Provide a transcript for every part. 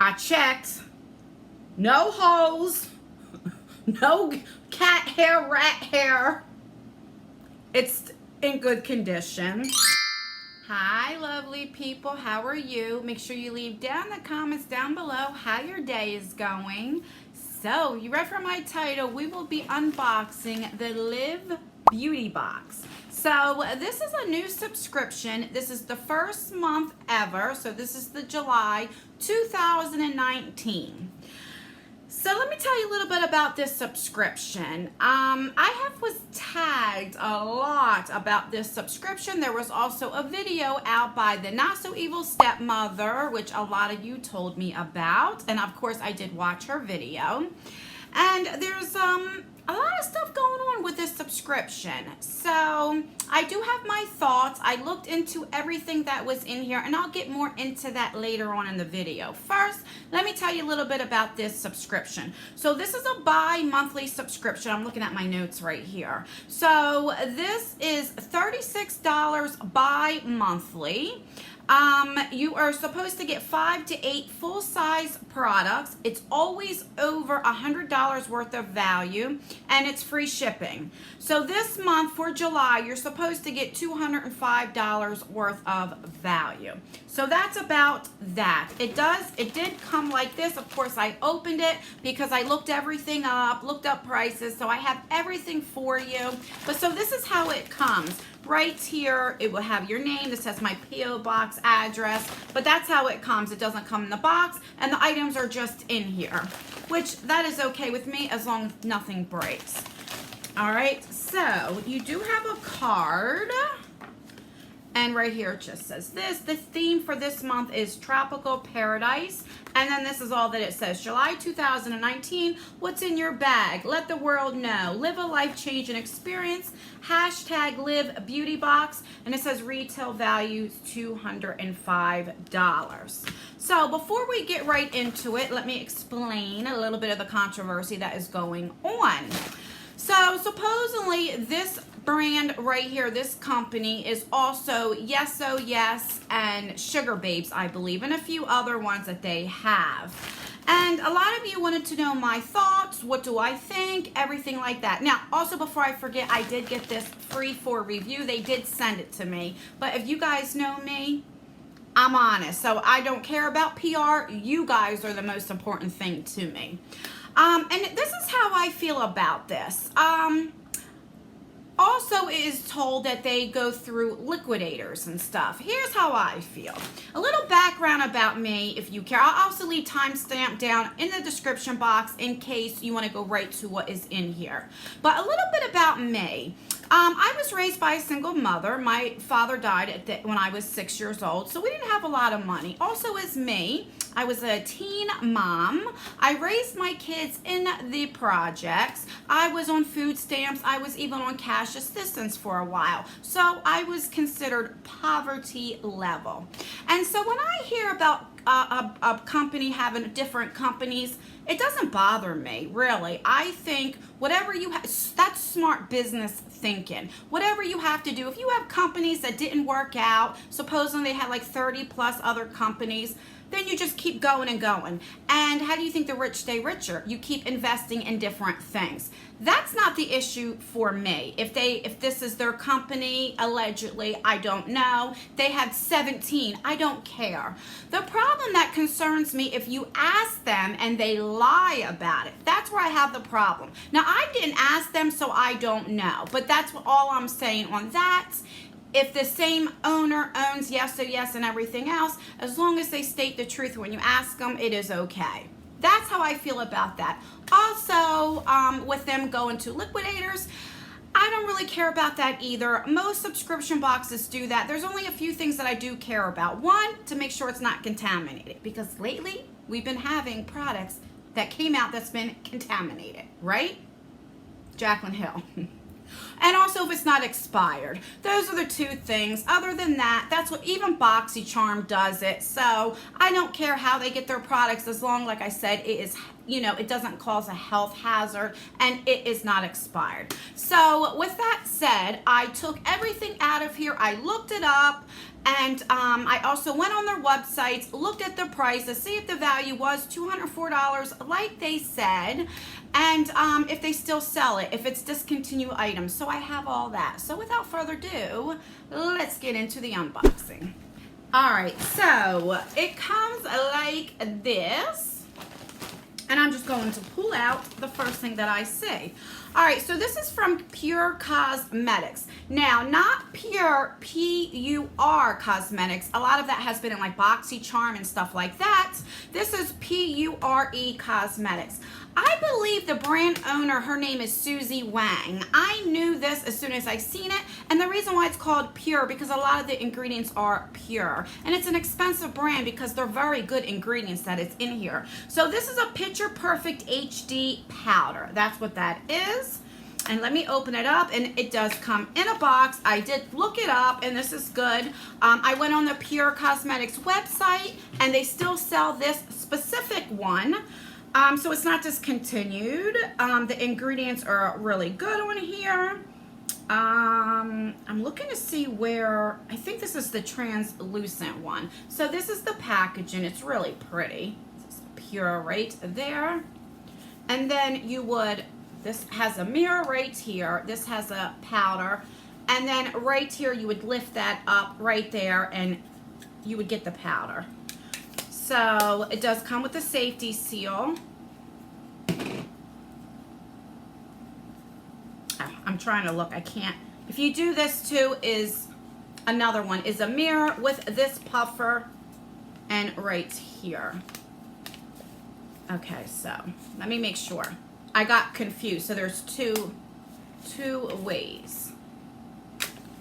I checked. No holes. No cat hair, rat hair. It's in good condition. Hi, lovely people. How are you? Make sure you leave down the comments down below how your day is going. So, you read from my title, we will be unboxing the Live Beauty Box. So, this is a new subscription. This is the first month ever. So, this is the July 2019. So let me tell you a little bit about this subscription. I was tagged a lot about this subscription. There was also a video out by the Not So Evil Stepmother, which a lot of you told me about. And of course I did watch her video. And there's a lot of stuff going on with this subscription. So I do have my thoughts. I looked into everything that was in here, and I'll get more into that later on in the video. First, let me tell you a little bit about this subscription. So this is a bi-monthly subscription. I'm looking at my notes right here. So this is $36 bi-monthly. You are supposed to get 5 to 8 full-size products. It's always over $100 worth of value, and it's free shipping. So this month for July, you're supposed to get $205 worth of value. So that's about that. It did come like this. Of course, I opened it because I looked everything up, looked up prices, so I have everything for you. But so this is how it comes. Right here, it will have your name. This has my P.O. box address, but that's how it comes. It doesn't come in the box, and the items are just in here, which that is okay with me as long as nothing breaks. All right, so you do have a card, and right here it just says this. The theme for this month is Tropical Paradise, and then this is all that it says. July 2019, what's in your bag? Let the world know. Live a life-changing experience. Hashtag Live Beauty Box, and it says retail value $205. So before we get right into it, let me explain a little bit of the controversy that is going on. So supposedly this brand right here, this company, is also Yes Oh Yes and Sugar Babes, I believe, and a few other ones that they have. And a lot of you wanted to know my thoughts, what do I think, everything like that. Now, also before I forget, I did get this free for review. They did send it to me. But if you guys know me, I'm honest. So I don't care about PR. You guys are the most important thing to me. And this is how I feel about this. Also, it is told that they go through liquidators and stuff. Here's how I feel. A little background about me, if you care. I'll also leave timestamp down in the description box in case you want to go right to what is in here. But a little bit about me. I was raised by a single mother. My father died when I was 6 years old, so we didn't have a lot of money. Also, as me, I was a teen mom. I raised my kids in the projects. I was on food stamps. I was even on cash assistance for a while. So I was considered poverty level. And so when I hear about a company having different companies, it doesn't bother me, really. I think whatever you have, that's smart business thinking. Whatever you have to do, if you have companies that didn't work out, supposing they had like 30 plus other companies, then you just keep going and going. And how do you think the rich stay richer? You keep investing in different things. That's not the issue for me. If this is their company, allegedly, I don't know. They have 17, I don't care. The problem that concerns me, if you ask them and they lie about it, that's where I have the problem. Now, I didn't ask them, so I don't know. But that's all I'm saying on that. If the same owner owns Yes Oh Yes and everything else, as long as they state the truth when you ask them, it is okay. That's how I feel about that. Also, with them going to liquidators, I don't really care about that either. Most subscription boxes do that. There's only a few things that I do care about. One, to make sure it's not contaminated, because lately we've been having products that came out that's been contaminated, right? Jaclyn Hill. And also if it's not expired. Those are the two things. Other than that, that's what even BoxyCharm does it. So I don't care how they get their products as long, like I said, it is, you know, it doesn't cause a health hazard and it is not expired. So with that said, I took everything out of here. I looked it up And I also went on their websites, looked at the price to see if the value was $204 like they said, and if they still sell it, if it's discontinued items. So I have all that. So without further ado, let's get into the unboxing. All right, so it comes like this, and I'm just going to pull out the first thing that I see. All right, so this is from Pure Cosmetics. Now, not Pure, P-U-R Cosmetics. A lot of that has been in like BoxyCharm and stuff like that. This is P-U-R-E Cosmetics. I believe the brand owner, her name is Susie Wang. I knew this as soon as I seen it, and the reason why it's called Pure, because a lot of the ingredients are pure. And it's an expensive brand because they're very good ingredients that is in here. So this is a Picture Perfect HD powder. That's what that is. And let me open it up, and it does come in a box. I did look it up, and this is good. I went on the Pure Cosmetics website, and they still sell this specific one. So it's not discontinued. The ingredients are really good on here. I'm looking to see where, I think this is the translucent one. So this is the packaging. It's really pretty. This is Pure right there. And then you would, this has a mirror right here. This has a powder. And then right here, you would lift that up right there, and you would get the powder. So it does come with a safety seal. I'm trying to look, I can't. If you do this too, is another one, is a mirror with this puffer and right here. Okay, so let me make sure. I got confused, so there's two ways.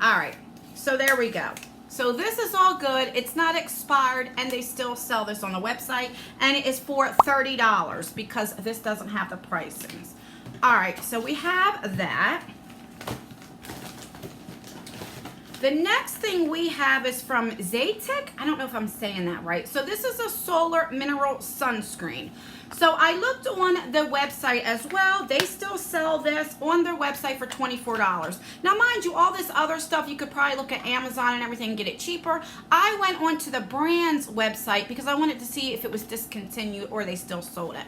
All right, so there we go. So this is all good. It's not expired, and they still sell this on the website, and it is for $30 because this doesn't have the pricings. All right, so we have that. The next thing we have is from Zaytic. I don't know if I'm saying that right. So this is a solar mineral sunscreen. So I looked on the website as well. They still sell this on their website for $24. Now, mind you, all this other stuff, you could probably look at Amazon and everything and get it cheaper. I went onto the brand's website because I wanted to see if it was discontinued or they still sold it.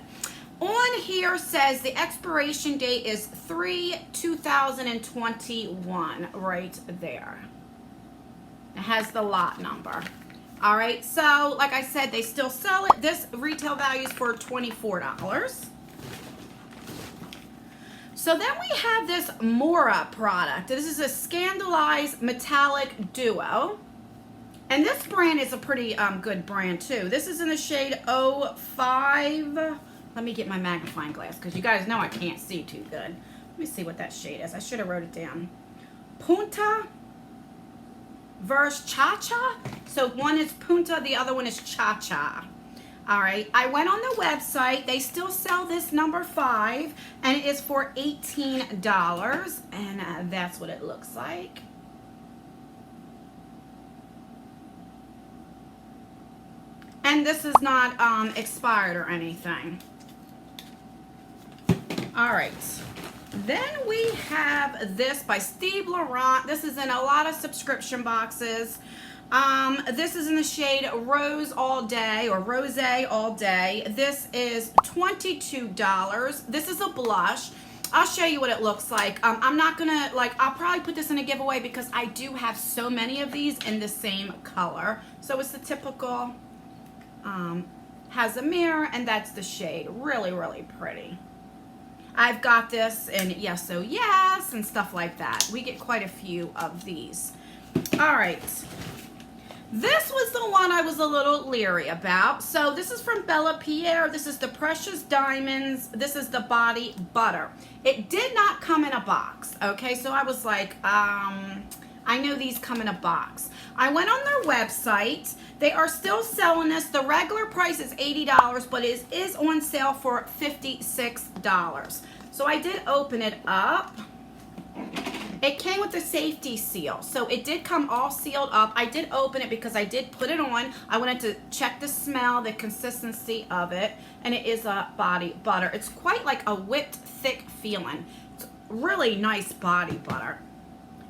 On here says the expiration date is 3/2021 right there. It has the lot number. All right, so like I said, they still sell it. This retail value is for $24. So then we have this Mora product. This is a Scandalize Metallic Duo. And this brand is a pretty good brand too. This is in the shade 05. Let me get my magnifying glass because you guys know I can't see too good. Let me see what that shade is. I should have wrote it down. Punta versus Cha-Cha. So one is Punta, the other one is Cha-Cha. All right, I went on the website. They still sell this number 5, and it is for $18, and that's what it looks like. And this is not expired or anything. All right. Then we have this by Steve Laurent. This is in a lot of subscription boxes. This is in the shade Rose All Day or Rose All Day. This is $22. This is a blush. I'll show you what it looks like. I'm not gonna, I'll probably put this in a giveaway because I do have so many of these in the same color. So it's the typical, has a mirror, and that's the shade. Really, really pretty. I've got this in Yes So Yes and stuff like that. We get quite a few of these. All right. This was the one I was a little leery about. So this is from Bella Pierre. This is the Precious Diamonds. This is the Body Butter. It did not come in a box. Okay, so I was like, I know these come in a box. I went on their website. They are still selling this. The regular price is $80, but it is on sale for $56. So I did open it up. It came with a safety seal. So it did come all sealed up. I did open it because I did put it on. I wanted to check the smell, the consistency of it. And it is a body butter. It's quite like a whipped thick feeling. It's really nice body butter.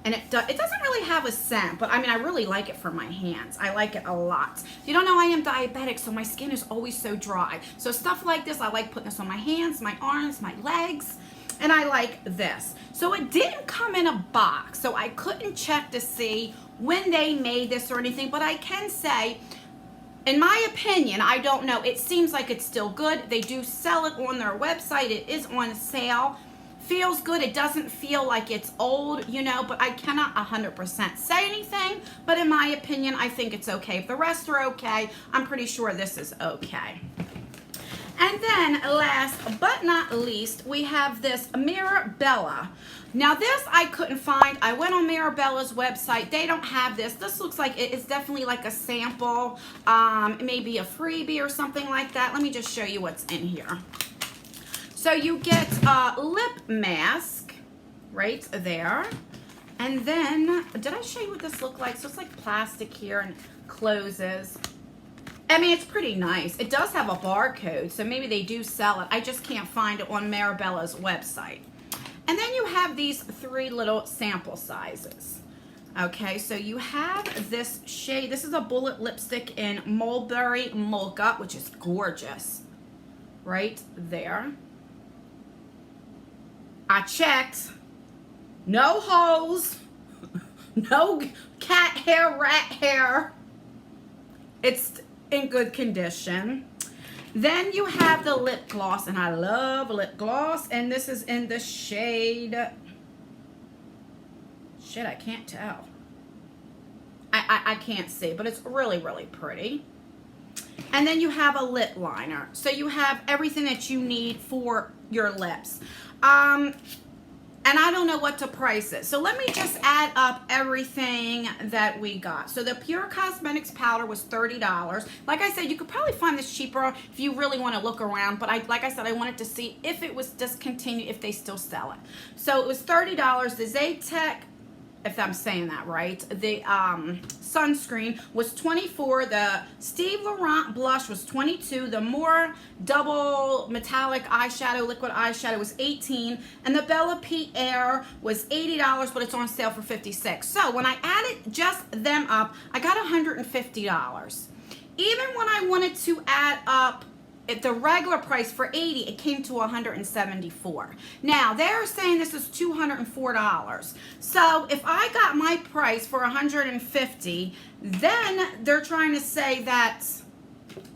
And it doesn't really have a scent, but I mean, I really like it for my hands. I like it a lot. If you don't know, I am diabetic, so my skin is always so dry. So stuff like this, I like putting this on my hands, my arms, my legs, and I like this. So it didn't come in a box, so I couldn't check to see when they made this or anything, but I can say, in my opinion, I don't know, it seems like it's still good. They do sell it on their website. It is on sale. Feels good. It doesn't feel like it's old, you know, but I cannot 100% say anything. But in my opinion, I think it's okay. If the rest are okay, I'm pretty sure this is okay. And then last but not least, we have this Mirabella. Now this I couldn't find. I went on Mirabella's website. They don't have this. This looks like it's definitely like a sample, maybe a freebie or something like that. Let me just show you what's in here. So you get a lip mask right there. And then, did I show you what this looked like? So it's like plastic here and closes. I mean, it's pretty nice. It does have a barcode, so maybe they do sell it. I just can't find it on Mirabella's website. And then you have these 3 little sample sizes. Okay, so you have this shade. This is a bullet lipstick in Mulberry Mocha, which is gorgeous. Right there. I checked. No holes. No cat hair, rat hair. It's in good condition. Then you have the lip gloss, and I love lip gloss, and this is in the shade, shit, I can't tell. I can't see, but it's really, really pretty. And then you have a lip liner. So you have everything that you need for your lips. And I don't know what to price it. So let me just add up everything that we got. So the Pure Cosmetics powder was $30. Like I said, you could probably find this cheaper if you really want to look around. But like I said, I wanted to see if it was discontinued, if they still sell it. So it was $30. The Zaytech, if I'm saying that right, the sunscreen was $24. The Steve Laurent blush was $22. The More double metallic eyeshadow, liquid eyeshadow was $18. And the Bella Pierre was $80, but it's on sale for $56. So when I added just them up, I got $150. Even when I wanted to add up at the regular price for $80, it came to $174. Now they're saying this is $204. So if I got my price for $150, then they're trying to say that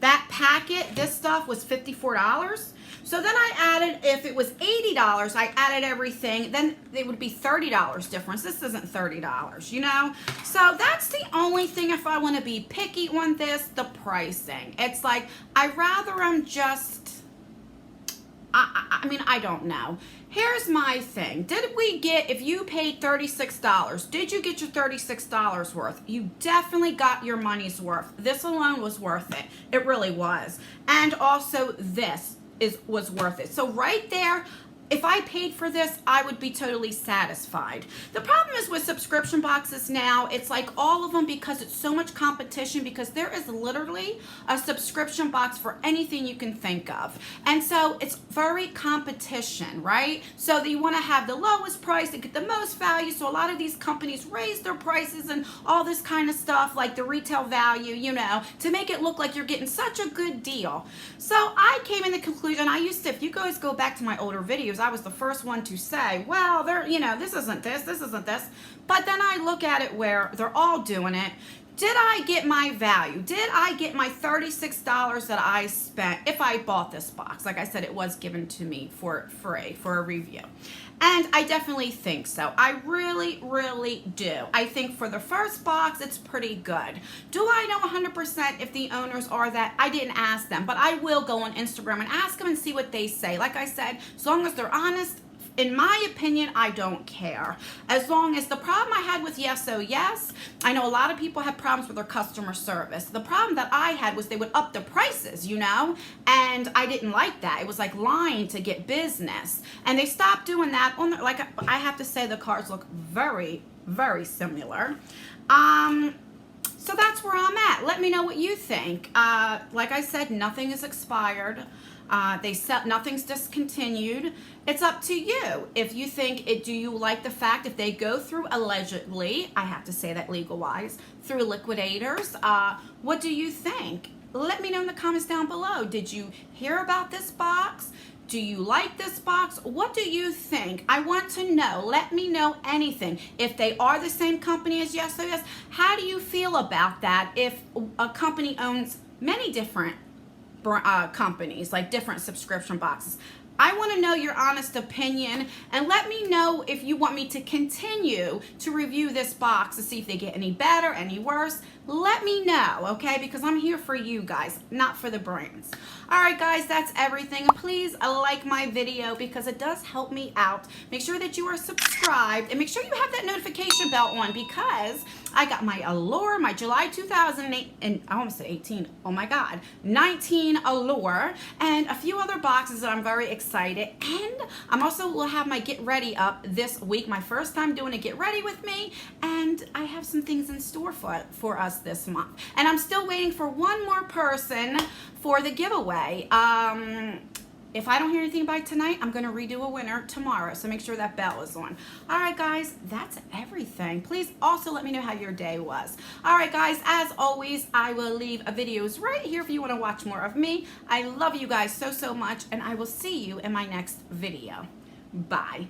that packet, this stuff was $54. So then I added, if it was $80, I added everything, then it would be $30 difference. This isn't $30, you know? So that's the only thing, if I want to be picky on this, the pricing. It's like, I'd rather them just, I mean, I don't know. Here's my thing. Did we get, if you paid $36, did you get your $36 worth? You definitely got your money's worth. This alone was worth it. It really was. And also this was worth it. So right there, if I paid for this, I would be totally satisfied. The problem is with subscription boxes now, it's like all of them, because it's so much competition, because there is literally a subscription box for anything you can think of. And so it's very competition, right? So that you want to have the lowest price to get the most value. So a lot of these companies raise their prices and all this kind of stuff, like the retail value, you know, to make it look like you're getting such a good deal. So I came in the conclusion, I used to, if you guys go back to my older videos, I was the first one to say, well, you know, this isn't this isn't this. But then I look at it where they're all doing it. Did I get my value? Did I get my $36 that I spent if I bought this box? Like I said, it was given to me for free for a review. And I definitely think so. I really, really do. I think for the first box, it's pretty good. Do I know 100% if the owners are that? I didn't ask them, but I will go on Instagram and ask them and see what they say. Like I said, as long as they're honest, in my opinion, I don't care. As long as the problem I had with Yes Oh Yes, I know a lot of people have problems with their customer service. The problem that I had was they would up the prices, you know, and I didn't like that. It was like lying to get business. And they stopped doing that. Like I have to say, the cards look very, very similar. So that's where I'm at. Let me know what you think. Like I said, nothing is expired. Nothing's discontinued. It's up to you. If you think it, do you like the fact if they go through allegedly, I have to say that legal wise, through liquidators, what do you think? Let me know in the comments down below. Did you hear about this box? Do you like this box? What do you think? I want to know. Let me know anything. If they are the same company as Yes or Yes, how do you feel about that if a company owns many different companies, like different subscription boxes? I want to know your honest opinion, and let me know if you want me to continue to review this box to see if they get any better, any worse. Let me know, okay? Because I'm here for you guys, not for the brands. All right, guys, that's everything. Please like my video because it does help me out. Make sure that you are subscribed, and make sure you have that notification bell on because I got my Allure, my July 2008, and I almost said 18, oh my God, 19 Allure, and a few other boxes that I'm very excited. And I'm also will have my Get Ready up this week, my first time doing a Get Ready with me, and I have some things in store for us this month. And I'm still waiting for one more person for the giveaway. If I don't hear anything by tonight, I'm going to redo a winner tomorrow. So make sure that bell is on. All right, guys, that's everything. Please also let me know how your day was. All right, guys, as always, I will leave videos right here if you want to watch more of me. I love you guys so, so much, and I will see you in my next video. Bye.